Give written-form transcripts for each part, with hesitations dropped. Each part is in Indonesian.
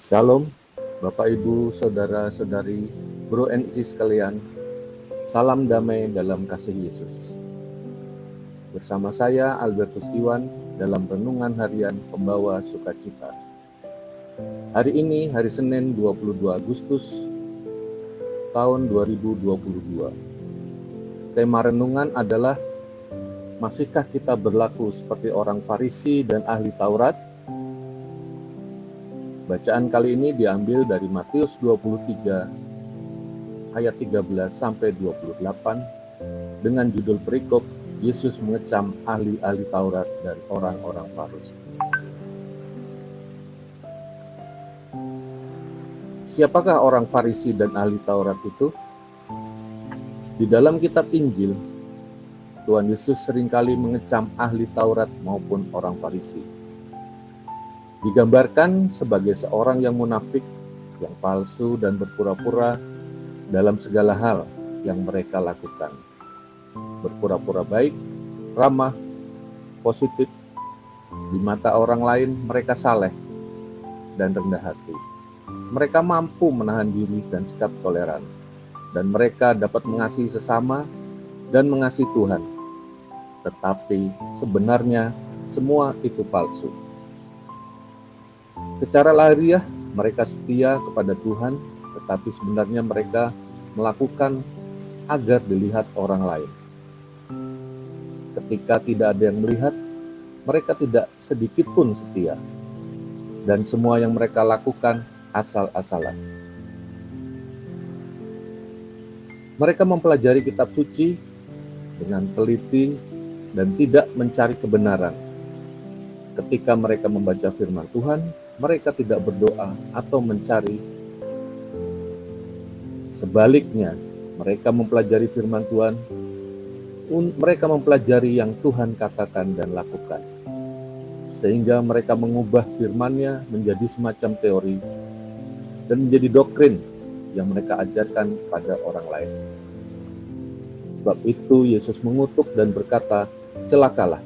Shalom, Bapak Ibu, Saudara-saudari, Bro and Sis sekalian. Salam damai dalam kasih Yesus. Bersama saya Albertus Iwan dalam renungan harian Pembawa Sukacita. Hari ini hari Senin 22 Agustus tahun 2022. Tema renungan adalah masihkah kita berlaku seperti orang Farisi dan ahli Taurat? Bacaan kali ini diambil dari Matius 23 ayat 13 sampai 28 dengan judul perikop Yesus mengecam ahli-ahli Taurat dan orang-orang Farisi. Siapakah orang Farisi dan ahli Taurat itu? Di dalam kitab Injil, Tuhan Yesus seringkali mengecam ahli Taurat maupun orang Farisi. Digambarkan sebagai seorang yang munafik, yang palsu dan berpura-pura dalam segala hal yang mereka lakukan. Berpura-pura baik, ramah, positif. Di mata orang lain mereka saleh dan rendah hati. Mereka mampu menahan diri dan sikap toleran. Dan mereka dapat mengasihi sesama dan mengasihi Tuhan. Tetapi sebenarnya semua itu palsu. Secara lahiriah mereka setia kepada Tuhan, tetapi sebenarnya mereka melakukan agar dilihat orang lain. Ketika tidak ada yang melihat, mereka tidak sedikit pun setia. Dan semua yang mereka lakukan asal-asalan. Mereka mempelajari kitab suci dengan teliti dan tidak mencari kebenaran. Ketika mereka membaca firman Tuhan, mereka tidak berdoa atau mencari. Sebaliknya, mereka mempelajari firman Tuhan, mereka mempelajari yang Tuhan katakan dan lakukan. Sehingga mereka mengubah firman-Nya menjadi semacam teori dan menjadi doktrin yang mereka ajarkan pada orang lain. Sebab itu Yesus mengutuk dan berkata, celakalah.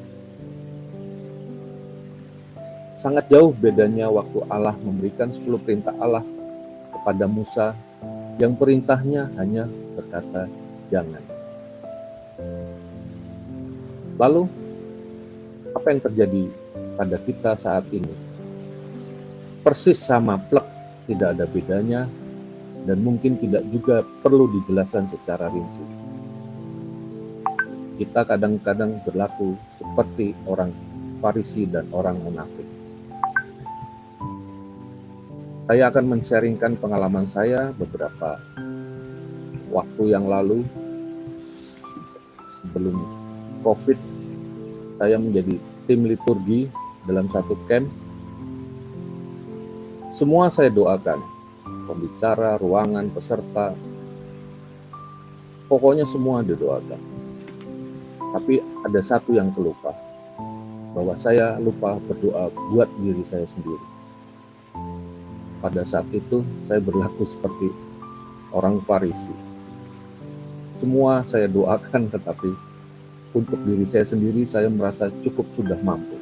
Sangat jauh bedanya waktu Allah memberikan 10 perintah Allah kepada Musa, yang perintahnya hanya berkata, jangan. Lalu, apa yang terjadi pada kita saat ini? Persis sama plek, tidak ada bedanya, dan mungkin tidak juga perlu dijelaskan secara rinci. Kita kadang-kadang berlaku seperti orang Farisi dan orang munafik. Saya akan men-sharingkan pengalaman saya beberapa waktu yang lalu. Sebelum COVID, saya menjadi tim liturgi dalam satu camp. Semua saya doakan, pembicara, ruangan, peserta, pokoknya semua didoakan. Tapi ada satu yang terlupa, bahwa saya lupa berdoa buat diri saya sendiri. Pada saat itu, saya berlaku seperti orang Farisi. Semua saya doakan, tetapi untuk diri saya sendiri, saya merasa cukup sudah mampu.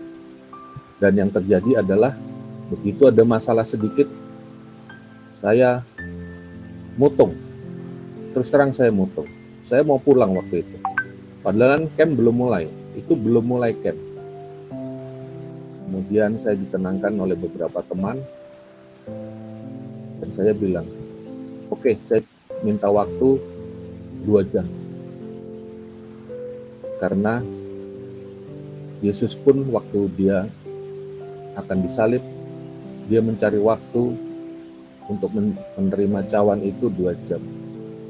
Dan yang terjadi adalah, begitu ada masalah sedikit, saya mutung. Terus terang saya mutung. Saya mau pulang waktu itu. Padahal camp belum mulai. Itu belum mulai camp. Kemudian saya ditenangkan oleh beberapa teman. Dan saya bilang, oke, saya minta waktu 2 jam. Karena Yesus pun waktu dia akan disalib, dia mencari waktu untuk menerima cawan itu 2 jam.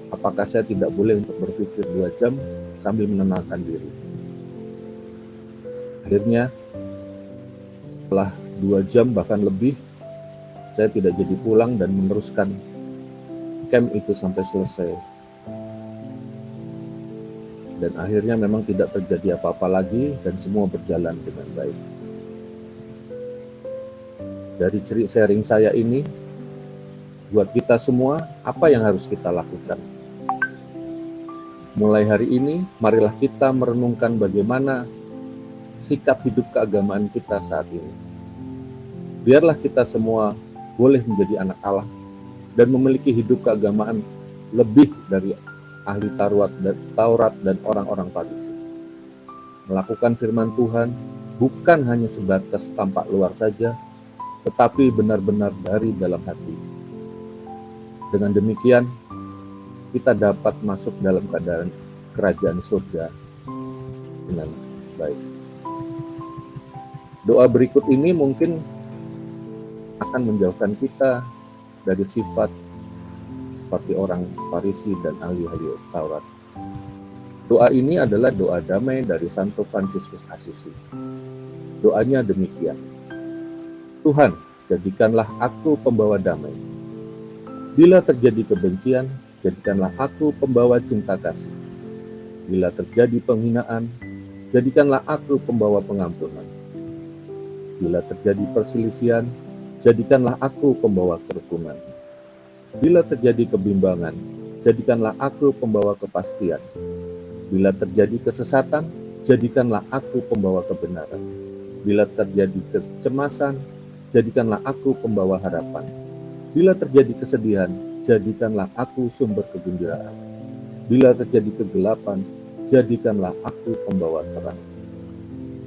Apakah saya tidak boleh untuk berpikir 2 jam sambil menenangkan diri? Akhirnya, setelah 2 jam bahkan lebih, saya tidak jadi pulang dan meneruskan camp itu sampai selesai. Dan akhirnya memang tidak terjadi apa-apa lagi dan semua berjalan dengan baik. Dari sharing saya ini, buat kita semua, apa yang harus kita lakukan? Mulai hari ini, marilah kita merenungkan bagaimana sikap hidup keagamaan kita saat ini. Biarlah kita semua boleh menjadi anak Allah dan memiliki hidup keagamaan lebih dari ahli Taurat dan orang-orang Farisi. Melakukan firman Tuhan bukan hanya sebatas tampak luar saja, tetapi benar-benar dari dalam hati. Dengan demikian, kita dapat masuk dalam keadaan kerajaan surga dengan baik. Doa berikut ini mungkin akan menjauhkan kita dari sifat seperti orang Farisi dan ahli-ahli Taurat. Doa ini adalah doa damai dari Santo Fransiskus Assisi. Doanya demikian: Tuhan, jadikanlah aku pembawa damai. Bila terjadi kebencian, jadikanlah aku pembawa cinta kasih. Bila terjadi penghinaan, jadikanlah aku pembawa pengampunan. Bila terjadi perselisihan, jadikanlah aku pembawa kerukunan. Bila terjadi kebimbangan, jadikanlah aku pembawa kepastian. Bila terjadi kesesatan, jadikanlah aku pembawa kebenaran. Bila terjadi kecemasan, jadikanlah aku pembawa harapan. Bila terjadi kesedihan, jadikanlah aku sumber kegembiraan. Bila terjadi kegelapan, jadikanlah aku pembawa terang.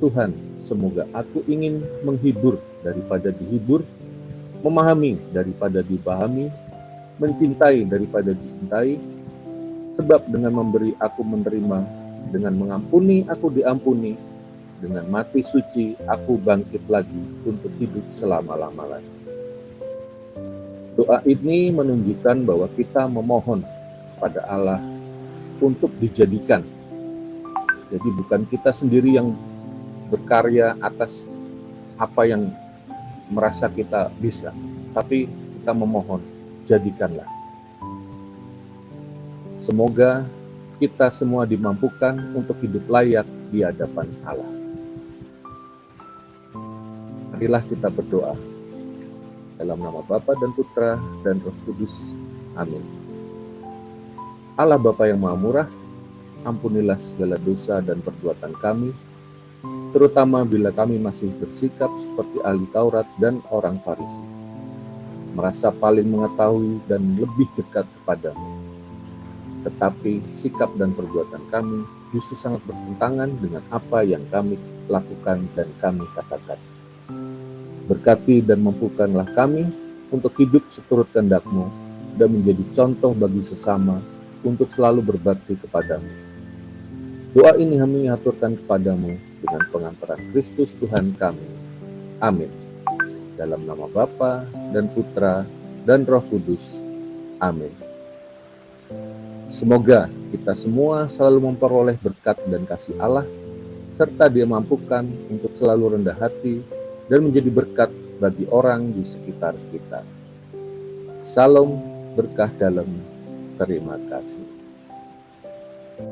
Tuhan, semoga aku ingin menghibur daripada dihibur, memahami daripada dipahami, mencintai daripada dicintai, sebab dengan memberi aku menerima, dengan mengampuni aku diampuni, dengan mati suci aku bangkit lagi untuk hidup selama-lamanya. Doa ini menunjukkan bahwa kita memohon pada Allah untuk dijadikan. Jadi bukan kita sendiri yang berkarya atas apa yang merasa kita bisa, tapi kita memohon, jadikanlah. Semoga kita semua dimampukan untuk hidup layak di hadapan Allah. Marilah kita berdoa. Dalam nama Bapa dan Putra dan Roh Kudus. Amin. Allah Bapa yang Maha Murah, ampunilah segala dosa dan perbuatan kami, terutama bila kami masih bersikap seperti ahli Taurat dan orang Farisi, merasa paling mengetahui dan lebih dekat kepadamu. Tetapi sikap dan perbuatan kami justru sangat bertentangan dengan apa yang kami lakukan dan kami katakan. Berkati dan mampukanlah kami untuk hidup seturut kehendak-Mu dan menjadi contoh bagi sesama untuk selalu berbakti kepadamu. Doa ini kami aturkan kepadamu dengan pengantaran Kristus Tuhan kami. Amin. Dalam nama Bapa dan Putra dan Roh Kudus. Amin. Semoga kita semua selalu memperoleh berkat dan kasih Allah, serta Dia mampukan untuk selalu rendah hati dan menjadi berkat bagi orang di sekitar kita. Salam berkah dalam. Terima kasih.